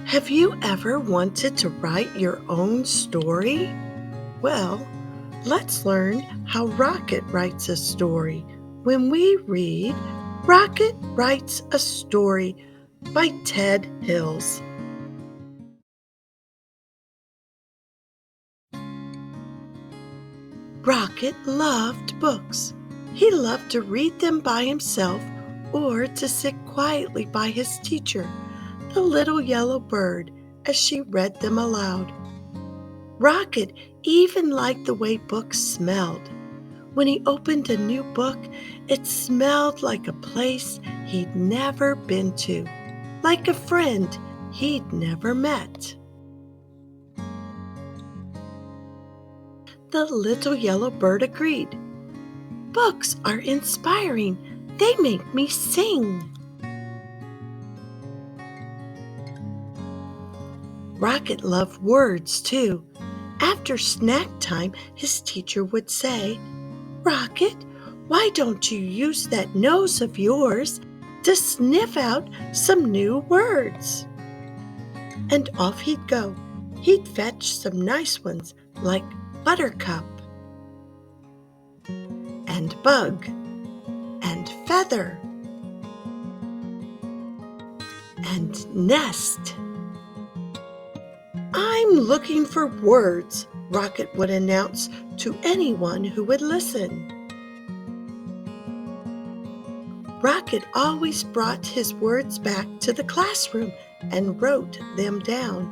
Have you ever wanted to write your own story? Well, let's learn how Rocket writes a story when we read Rocket Writes a Story by Ted Hills. Rocket loved books. He loved to read them by himself or to sit quietly by his teacher, the little yellow bird, as she read them aloud. Rocket even liked the way books smelled. When he opened a new book, it smelled like a place he'd never been to, like a friend he'd never met. The little yellow bird agreed. Books are inspiring. They make me sing. Rocket loved words, too. After snack time, his teacher would say, "Rocket, why don't you use that nose of yours to sniff out some new words?" And off he'd go. He'd fetch some nice ones like buttercup and bug and feather and nest. "I'm looking for words," Rocket would announce to anyone who would listen. Rocket always brought his words back to the classroom and wrote them down.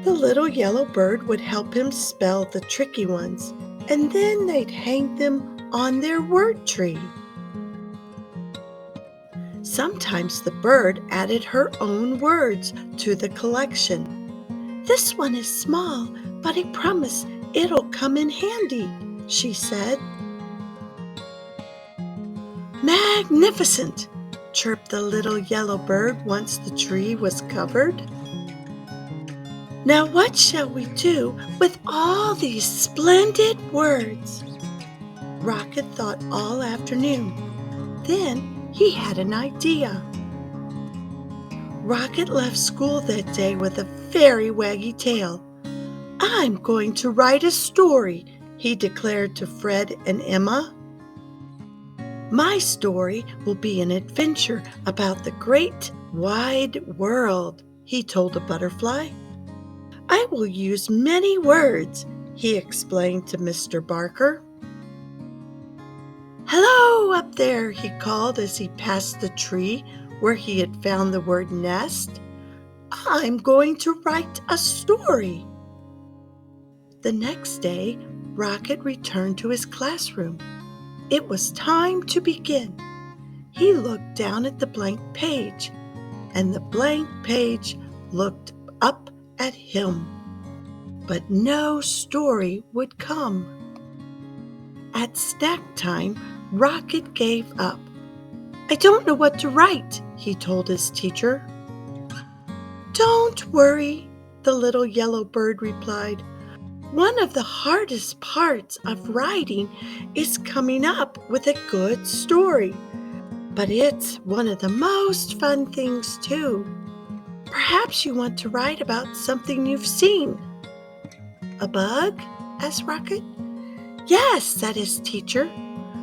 The little yellow bird would help him spell the tricky ones, and then they'd hang them on their word tree. Sometimes the bird added her own words to the collection. "This one is small, but I promise it'll come in handy," she said. "Magnificent!" chirped the little yellow bird once the tree was covered. "Now what shall we do with all these splendid words?" Rocket thought all afternoon. Then he had an idea. Rocket left school that day with a very waggy tail. "I'm going to write a story," he declared to Fred and Emma. "My story will be an adventure about the great wide world," he told a butterfly. "I will use many words," he explained to Mr. Barker. "Hello up there," he called as he passed the tree where he had found the word nest. "I'm going to write a story." The next day, Rocket returned to his classroom. It was time to begin. He looked down at the blank page, and the blank page looked up at him. But no story would come. At snack time, Rocket gave up. "I don't know what to write," he told his teacher. "Don't worry," the little yellow bird replied. "One of the hardest parts of writing is coming up with a good story. But it's one of the most fun things, too. Perhaps you want to write about something you've seen." "A bug?" asked Rocket. "Yes," said his teacher.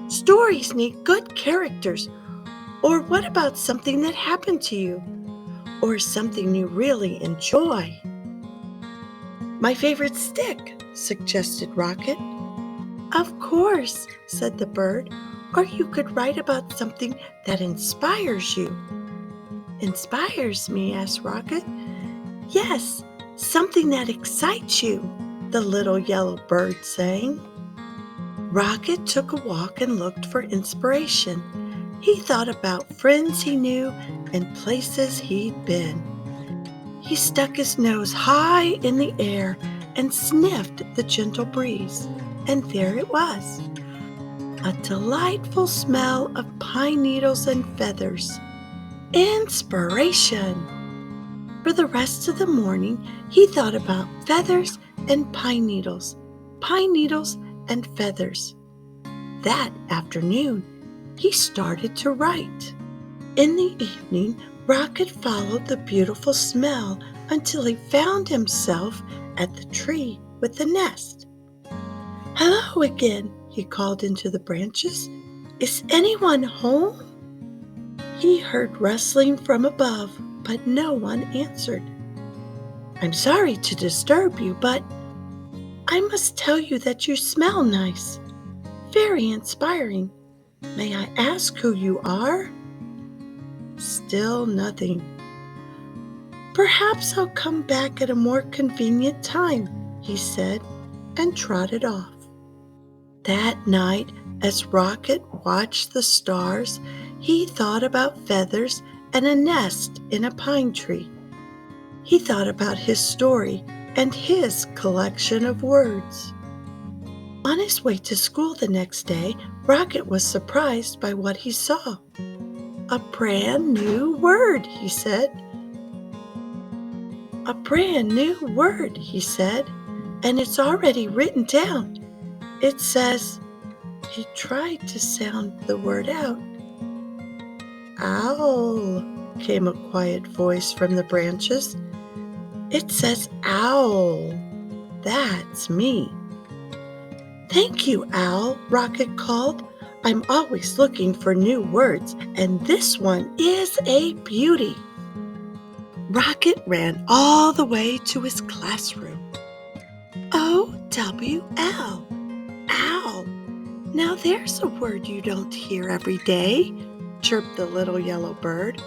"Stories need good characters. Or what about something that happened to you? Or something you really enjoy?" "My favorite stick," suggested Rocket. "Of course," said the bird. "Or you could write about something that inspires you." "Inspires me?" asked Rocket. "Yes, something that excites you," the little yellow bird sang. Rocket took a walk and looked for inspiration. He thought about friends he knew and places he'd been. He stuck his nose high in the air and sniffed the gentle breeze, and there it was, a delightful smell of pine needles and feathers. Inspiration! For the rest of the morning, he thought about feathers and pine needles and feathers. That afternoon, he started to write. In the evening, Rocket followed the beautiful smell until he found himself at the tree with the nest. "Hello again," he called into the branches. "Is anyone home?" He heard rustling from above, but no one answered. "I'm sorry to disturb you, but I must tell you that you smell nice. Very inspiring. May I ask who you are?" Still nothing. "Perhaps I'll come back at a more convenient time," he said, and trotted off. That night, as Rocket watched the stars, he thought about feathers and a nest in a pine tree. He thought about his story and his collection of words. On his way to school the next day, Rocket was surprised by what he saw. "A brand new word," he said. "A brand new word," he said, "and it's already written down. It says," he tried to sound the word out. "Owl," came a quiet voice from the branches. "It says owl. That's me." "Thank you, Owl," Rocket called. "I'm always looking for new words, and this one is a beauty." Rocket ran all the way to his classroom. O-W-L, owl. Now there's a word you don't hear every day, chirped the little yellow bird.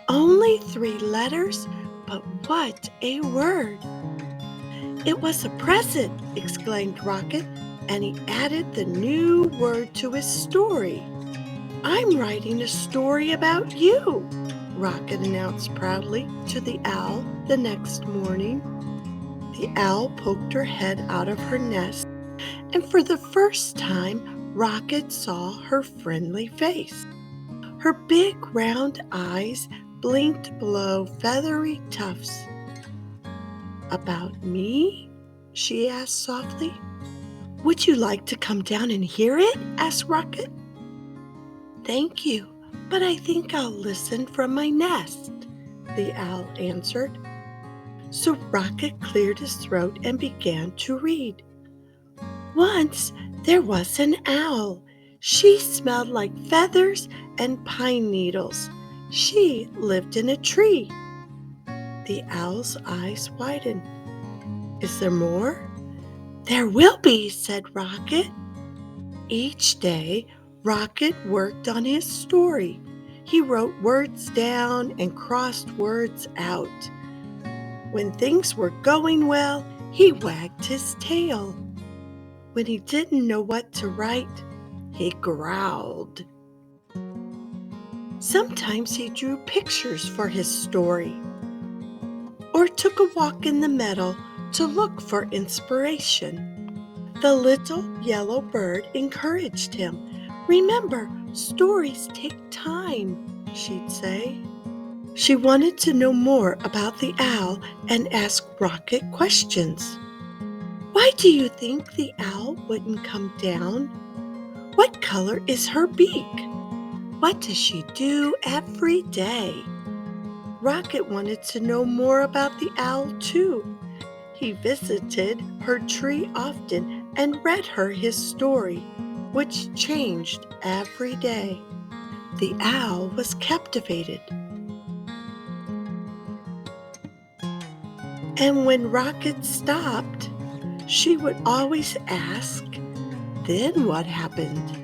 "Only 3 letters, but what a word!" "It was a present," exclaimed Rocket, and he added the new word to his story. "I'm writing a story about you," Rocket announced proudly to the owl the next morning. The owl poked her head out of her nest, and for the first time, Rocket saw her friendly face. Her big round eyes blinked below feathery tufts. "About me?" she asked softly. "Would you like to come down and hear it?" asked Rocket. "Thank you, but I think I'll listen from my nest," the owl answered. So Rocket cleared his throat and began to read. "Once there was an owl. She smelled like feathers and pine needles. She lived in a tree." The owl's eyes widened. "Is there more?" "There will be," said Rocket. Each day, Rocket worked on his story. He wrote words down and crossed words out. When things were going well, he wagged his tail. When he didn't know what to write, he growled. Sometimes he drew pictures for his story, or took a walk in the meadow to look for inspiration. The little yellow bird encouraged him. "Remember, stories take time," she'd say. She wanted to know more about the owl and asked Rocket questions. "Why do you think the owl wouldn't come down? What color is her beak? What does she do every day?" Rocket wanted to know more about the owl too. He visited her tree often and read her his story, which changed every day. The owl was captivated. And when Rocket stopped, she would always ask, "Then what happened?"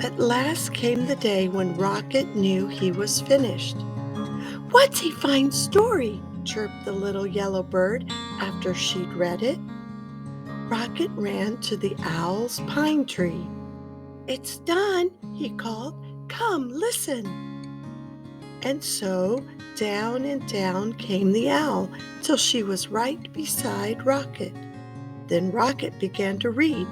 At last came the day when Rocket knew he was finished. "What's a fine story?" chirped the little yellow bird after she'd read it. Rocket ran to the owl's pine tree. "It's done," he called. "Come, listen." And so down and down came the owl till she was right beside Rocket. Then Rocket began to read.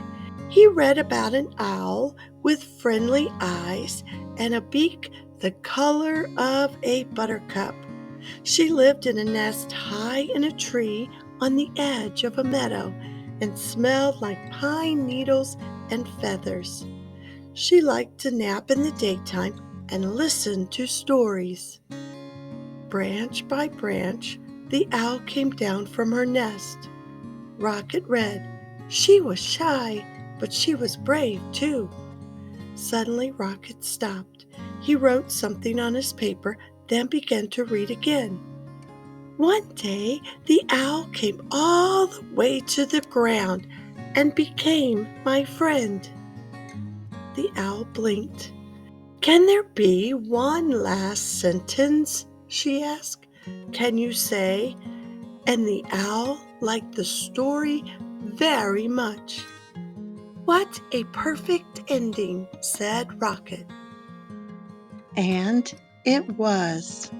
He read about an owl with friendly eyes and a beak the color of a buttercup. She lived in a nest high in a tree on the edge of a meadow and smelled like pine needles and feathers. She liked to nap in the daytime and listen to stories. Branch by branch, the owl came down from her nest. Rocket read, "She was shy, but she was brave too." Suddenly Rocket stopped. He wrote something on his paper, then began to read again. "One day the owl came all the way to the ground and became my friend." The owl blinked. "Can there be one last sentence?" she asked. "Can you say, 'And the owl liked the story very much'?" "What a perfect ending," said Rocket. And it was.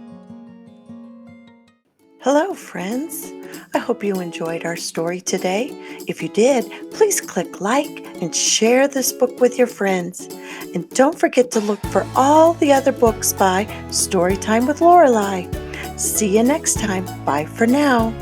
Hello, friends. I hope you enjoyed our story today. If you did, please click like and share this book with your friends. And don't forget to look for all the other books by Storytime with Lorelei. See you next time. Bye for now.